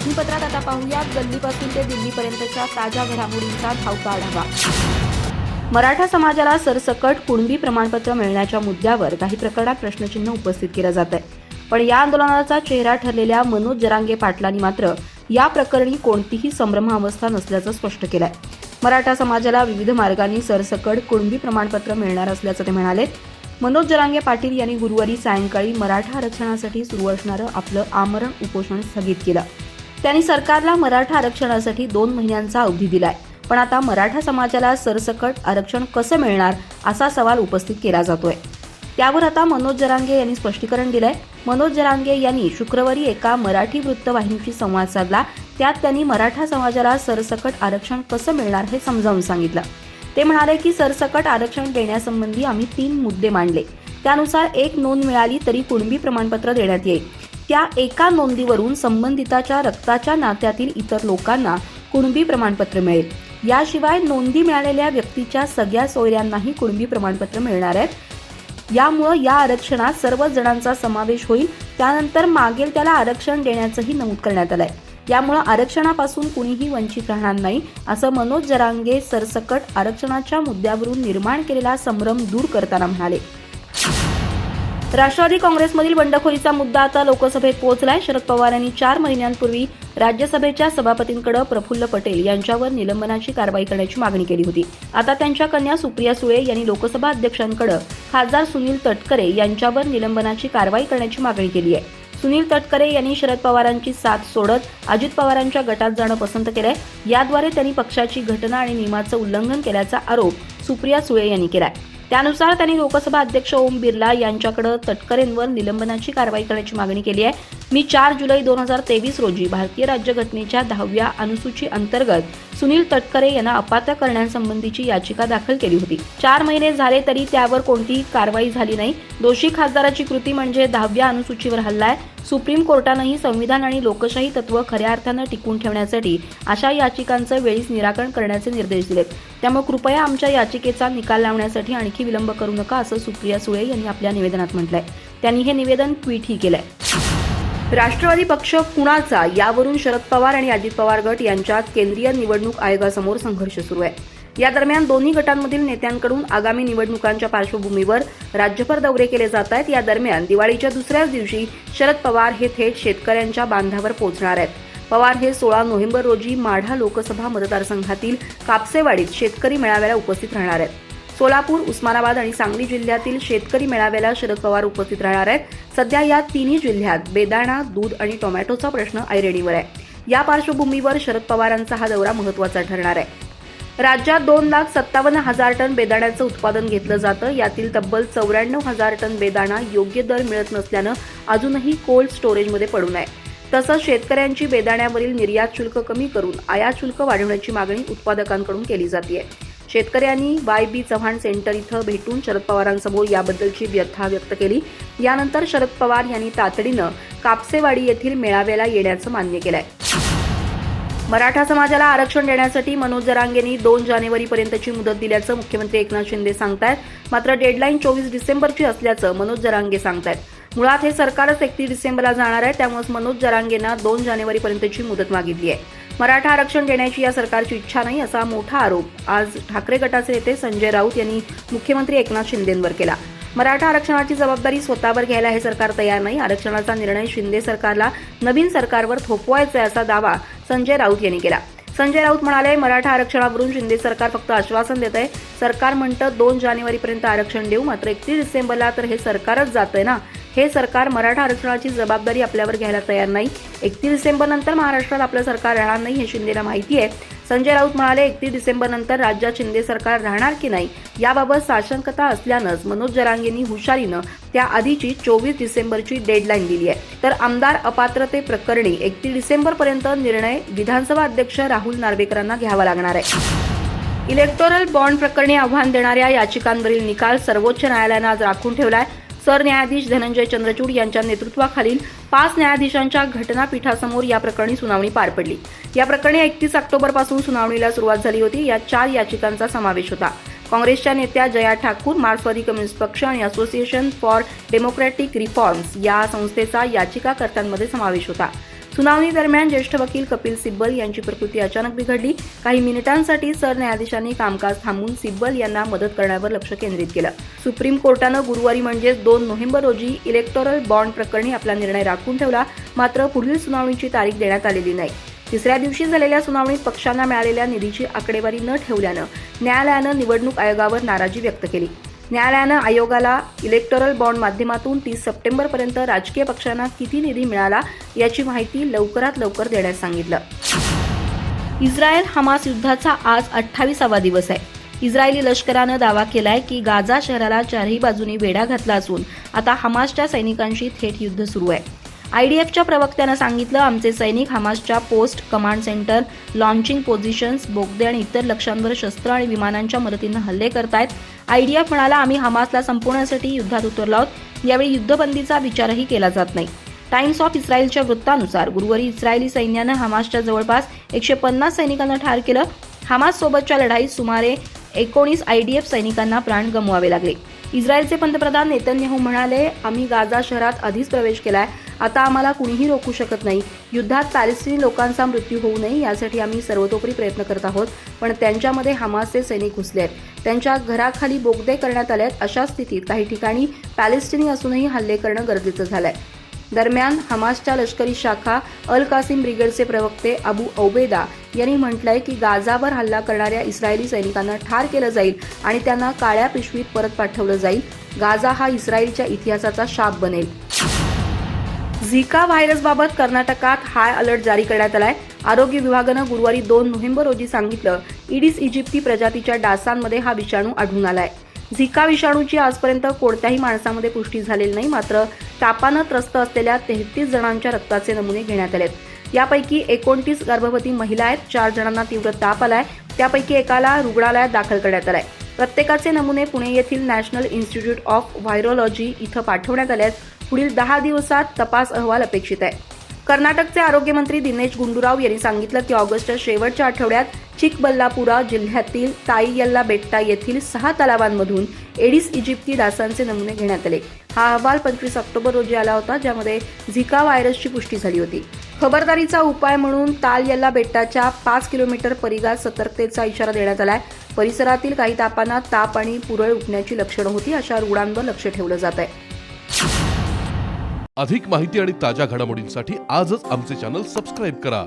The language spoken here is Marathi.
बातमीपत्रात आता पाहूयात गल्लीपासून ते दिल्लीपर्यंतच्या ताज्या घडामोडींचा धावता आढावा। मराठा समाजाला सरसकट कुणबी प्रमाणपत्र मिळण्याच्या मुद्द्यावर काही प्रकरणात प्रश्नचिन्ह उपस्थित केलं जात आहे। पण या आंदोलनाचा चेहरा ठरलेल्या मनोज जरांगे पाटलांनी मात्र या प्रकरणी कोणतीही संभ्रमावस्था नसल्याचं स्पष्ट केलंय। मराठा समाजाला विविध मार्गांनी सरसकट कुणबी प्रमाणपत्र मिळणार असल्याचं ते म्हणाले। मनोज जरांगे पाटील यांनी गुरुवारी सायंकाळी मराठा आरक्षणासाठी सुरू असणारं आपलं आमरण उपोषण स्थगित केलं। त्यांनी सरकारला मराठा आरक्षणासाठी 2 महिन्यांचा अवधी दिलाय, पण आता मराठा समाजाला सरसकट आरक्षण कसं मिळणार असा सवाल उपस्थित केला जातोय। त्यावर आता मनोज जरांगे यांनी स्पष्टीकरण दिलंय। मनोज जरांगे यांनी शुक्रवारी एका मराठी वृत्तवाहिनीशी संवाद साधला। त्यात त्यांनी मराठा समाजाला सरसकट आरक्षण कसं मिळणार हे समजावून सांगितलं। ते म्हणाले की सरसकट आरक्षण देण्यासंबंधी आम्ही 3 मुद्दे मांडले। त्यानुसार एक नोंद मिळाली तरी कुणबी प्रमाणपत्र देण्यात येईल। त्या एका नोंदीवरून संबंधिताच्या रक्ताच्या नात्यातील इतर लोकांना कुणबी प्रमाणपत्र मिळेल। याशिवाय नोंदी मिळालेल्या व्यक्तीच्या सगळ्या सोयऱ्यांनाही कुणबी प्रमाणपत्र मिळणार आहेत। यामुळे या आरक्षणात सर्व जणांचा समावेश होईल। त्यानंतर मागेल त्याला आरक्षण देण्याचंही नमूद करण्यात आलंय। यामुळे आरक्षणापासून कुणीही वंचित राहणार नाही, असं मनोज जरांगे सरसकट आरक्षणाच्या मुद्द्यावरून निर्माण केलेला संभ्रम दूर करताना म्हणाले। राष्ट्रवादी काँग्रेसमधील बंडखोरीचा मुद्दा आता लोकसभेत पोहोचलाय। शरद पवार यांनी 4 महिन्यांपूर्वी राज्यसभेच्या सभापतींकडे प्रफुल्ल पटेल यांच्यावर निलंबनाची कारवाई करण्याची मागणी केली होती। आता त्यांच्या कन्या सुप्रिया सुळे यांनी लोकसभा अध्यक्षांकडे खासदार सुनील तटकरे यांच्यावर निलंबनाची कारवाई करण्याची मागणी केली आहे। सुनील तटकरे यांनी शरद पवारांची साथ सोडत अजित पवारांच्या गटात जाणं पसंत केलंय। याद्वारे त्यांनी पक्षाची घटना आणि नियमाचं उल्लंघन केल्याचा आरोप सुप्रिया सुळे यांनी केलाय। त्यानुसार त्यांनी लोकसभा अध्यक्ष ओम बिर्ला यांच्याकडे तटकरेंवर निलंबनाची कारवाई करण्याची मागणी केली आहे। मी 4 जुलै 2023 रोजी भारतीय राज्यघटनेच्या 10व्या अनुसूची अंतर्गत सुनील तटकरे यांना अपात्र करण्यासंबंधीची याचिका दाखल केली होती। 4 महिने झाले तरी त्यावर कोणतीही कारवाई झाली नाही। दोषी खासदाराची कृती म्हणजे 10व्या अनुसूचीवर हल्ला आहे। सुप्रीम कोर्टानेही संविधान आणि लोकशाही तत्व खऱ्या अर्थानं टिकून ठेवण्यासाठी अशा याचिकांचं वेळीच निराकरण करण्याचे निर्देश दिलेत। त्यामुळे कृपया आमच्या याचिकेचा निकाल लावण्यासाठी आणखी विलंब करू नका, असं सुप्रिया सुळे यांनी आपल्या निवेदनात म्हटलंय। त्यांनी हे निवेदन ट्विटही केलंय। राष्ट्रवादी पक्ष कुणाचा यावरून शरद पवार आणि अजित पवार गट यांच्यात केंद्रीय निवडणूक आयोगासमोर संघर्ष सुरू आहे। या दरम्यान दोन्ही गटांमधील नेत्यांकडून आगामी निवडणुकांच्या पार्श्वभूमीवर राज्यभर दौरे केले जात आहेत। या दरम्यान दिवाळीच्या दुसऱ्याच दिवशी शरद पवार हे थेट शेतकऱ्यांच्या बांधावर पोहोचणार आहेत। पवार हे 16 नोव्हेंबर रोजी माढा लोकसभा मतदारसंघातील कापसेवाडीत शेतकरी मेळाव्याला उपस्थित राहणार आहेत। सोलापूर, उस्मानाबाद आणि सांगली जिल्ह्यातील शेतकरी मेळाव्याला शरद पवार उपस्थित राहणार आहेत। सध्या या तिन्ही जिल्ह्यात बेदाणा, दूध आणि टोमॅटोचा प्रश्न ऐरणीवर आहे। या पार्श्वभूमीवर शरद पवारांचा हा दौरा महत्त्वाचा ठरणार आहे। राज्यात 2,57,000 टन बेदाण्याचं उत्पादन घेतलं जातं। यातील तब्बल 94,000 टन बेदाणा योग्य दर मिळत नसल्यानं अजूनही कोल्ड स्टोरेजमध्ये पडून आहे। तसंच शेतकऱ्यांची बेदाण्यावरील निर्यात शुल्क कमी करून आयात शुल्क वाढवण्याची मागणी उत्पादकांकडून केली जाते। शेतकऱ्यांनी YB चव्हाण सेंटर इथं भेटून शरद पवारांसमोर याबद्दलची व्यथा व्यक्त केली। यानंतर शरद पवार यांनी तातडीनं कापसेवाडी येथील मेळाव्याला येण्याचं मान्य केलंय। मराठा समाजाला आरक्षण देण्यासाठी मनोज जरांगेंनी 2 जानेवारीपर्यंतची मुदत दिल्याचं मुख्यमंत्री एकनाथ शिंदे सांगतायत। मात्र डेडलाईन 24 डिसेंबरची असल्याचं मनोज जरांगे सांगतायत। मुळात हे सरकारच 31 डिसेंबरला जाणार आहे, त्यामुळे मनोज जरांगेंना 2 जानेवारीपर्यंतची मुदत मागितली आहे। मराठा आरक्षण देण्याची या सरकारची इच्छा नाही, असा मोठा आरोप आज ठाकरे गटाचे नेते संजय राऊत यांनी मुख्यमंत्री एकनाथ शिंदेंवर केला। मराठा आरक्षणाची जबाबदारी स्वतःवर घ्यायला हे सरकार तयार नाही। आरक्षणाचा निर्णय शिंदे सरकारला नवीन सरकारवर थोपवायचा असा दावा संजय राऊत यांनी केला। संजय राऊत म्हणाले, मराठा आरक्षणावरून शिंदे सरकार फक्त आश्वासन देत आहे। सरकार म्हणतं 2 जानेवारीपर्यंत आरक्षण देऊ, मात्र 31 डिसेंबरला तर हे सरकारच जातंय ना। हे सरकार मराठा आरक्षणाची जबाबदारी आपल्यावर घ्यायला तयार नाही। 31 डिसेंबर नंतर महाराष्ट्रात आपलं सरकार राहणार नाही हे शिंदेला माहिती आहे। संजय राऊत म्हणाले, 31 डिसेंबर नंतर राज्यात शिंदे सरकार राहणार की नाही याबाबत साशंकता असल्यानंच मनोज जरांगेंनी हुशारीनं त्याआधीची 24 डिसेंबरची डेडलाईन दिली आहे। तर आमदार अपात्रते प्रकरणी 31 डिसेंबरपर्यंत निर्णय विधानसभा अध्यक्ष राहुल नार्वेकरांना घ्यावा लागणार आहे। इलेक्टोरल बॉन्ड प्रकरणी आव्हान देणाऱ्या याचिकांवरील निकाल सर्वोच्च न्यायालयानं आज राखून ठेवलाय। सरन्यायाधीश धनंजय चंद्रचूड यांच्या नेतृत्वाखालील 5 न्यायाधीशांच्या घटनापीठासमोर या प्रकरणी सुनावणी पार पडली। या प्रकरणी 31 ऑक्टोबरपासून सुनावणीला सुरुवात झाली होती। यात 4 याचिकांचा समावेश होता। काँग्रेसच्या नेत्या जया ठाकूर, मार्क्सवादी कम्युनिस्ट पक्ष आणि असोसिएशन फॉर डेमोक्रॅटिक रिफॉर्म्स या संस्थेचा याचिकाकर्त्यांमध्ये समावेश होता। सुनावणी दरम्यान ज्येष्ठ वकील कपिल सिब्बल यांची प्रकृती अचानक बिघडली. काही मिनिटांसाठी सरन्यायाधीशांनी कामकाज थांबवून सिब्बल यांना मदत करण्यावर लक्ष केंद्रित केलं. सुप्रीम कोर्टानं गुरुवारी म्हणजेच 2 नोव्हेंबर रोजी इलेक्टोरल बॉन्ड प्रकरणी आपला निर्णय राखून ठेवला. मात्र पुढील सुनावणीची तारीख देण्यात आलेली नाही. तिसऱ्या दिवशी झालेल्या सुनावणीत पक्षांना मिळालेल्या निधीची आकडेवारी न ठेवल्यानं न्यायालयानं निवडणूक आयोगावर नाराजी व्यक्त केली. न्यायालयानं आयोगाला इलेक्टोरल बॉन्ड माध्यमातून 30 सप्टेंबरपर्यंत राजकीय पक्षांना किती निधी मिळाला याची माहिती लवकरात लवकर देण्यास सांगितलं. इस्रायल हमास युद्धाचा आज 28वा दिवस आहे. इस्रायली लष्करानं दावा केलाय की गाझा शहराला चारही बाजूनी वेढा घातला असून आता हमासच्या सैनिकांशी थेट युद्ध सुरू आहे. आयडीएफच्या प्रवक्त्यानं सांगितलं, आमचे सैनिक हमासच्या post, command centre, launching positions, बोगदे आणि इतर लक्ष्यांवर शस्त्र आणि विमानांच्या मदतीनं हल्ले करतायत. आयडीएफ म्हणाला, आम्ही हमासला संपवण्यासाठी युद्धात उतरलो आहोत. यावेळी युद्धबंदीचा विचारही केला जात नाही. टाइम्स ऑफ इस्रायलच्या वृत्तानुसार गुरुवारी इस्रायली सैन्यानं हमासच्या जवळपास 150 सैनिकांना ठार केलं. हमास सोबतच्या लढाईत सुमारे 19 आयडीएफ सैनिकांना प्राण गमवावे लागले. इस्रायलचे पंतप्रधान नेतन्याहू म्हणाले, आम्ही गाझा शहरात आधीच प्रवेश केलाय. आता आम्हाला कुणीही रोखू शकत नाही. युद्धात पॅलेस्टिनी लोकांचा मृत्यू होऊ नये यासाठी आम्ही सर्वतोपरी प्रयत्न करत आहोत. पण त्यांच्यामध्ये हमासचे सैनिक घुसले आहेत. त्यांच्या घराखाली बोगदे करण्यात आले आहेत. अशा स्थितीत काही ठिकाणी पॅलेस्टिनी असूनही हल्ले करणं गरजेचं झालंय. दरम्यान हमासच्या लष्करी शाखा अल कासिम ब्रिगेडचे प्रवक्ते अबू औबेदा यांनी म्हटलंय की गाझावर हल्ला करणाऱ्या इस्रायली सैनिकांना ठार केलं जाईल आणि त्यांना काळ्या पिशवीत परत पाठवलं जाईल. गाझा हा इस्रायलच्या इतिहासाचा शाप बनेल. झिका व्हायरसबाबत कर्नाटकात हाय अलर्ट जारी करण्यात आलाय. आरोग्य विभागानं गुरुवारी 2 नोव्हेंबर रोजी सांगितलं, ईडिस इजिप्ती प्रजातीच्या डासांमध्ये हा विषाणू आढळून आलाय. झिका विषाणूची आजपर्यंत कोणत्याही माणसामध्ये पुष्टी झालेली नाही. मात्र तापानं त्रस्त असलेल्या 33 जणांच्या रक्ताचे नमुने घेण्यात आलेत. यापैकी 29 गर्भवती महिला आहेत. 4 जणांना तीव्र ताप आलाय. त्यापैकी एकाला रुग्णालयात दाखल करण्यात आलाय. प्रत्येकाचे नमुने पुणे येथील नॅशनल इन्स्टिट्यूट ऑफ व्हायरोलॉजी इथं पाठवण्यात आले आहेत. पुढील 10 दिवसात तपास अहवाल अपेक्षित आहे. कर्नाटकचे आरोग्यमंत्री दिनेश गुंडूराव यांनी सांगितलं की ऑगस्टच्या शेवटच्या आठवड्यात चिकबल्लापुरा जिल्ह्यातील ताईयल्लाबेट्टा येथील 6 तलावांमधून एडिस इजिप्ती डासांचे नमुने घेण्यात आले. हा अहवाल 25 ऑक्टोबर रोजी आला होता, ज्यामध्ये झिका व्हायरसची पुष्टी झाली होती. खबरदारीचा उपाय म्हणून तालयल्लाबेट्टाच्या 5 किलोमीटर परिघात सतर्कतेचा इशारा देण्यात आलाय. परिसरातील काही तापांना ताप आणि पुरळ उठण्याची लक्षणं होती. अशा रुग्णांवर लक्ष ठेवलं जात आहे. अधिक माहिती आणि ताज्या घडामोडींसाठी आजच आमचे चॅनल सबस्क्राईब करा.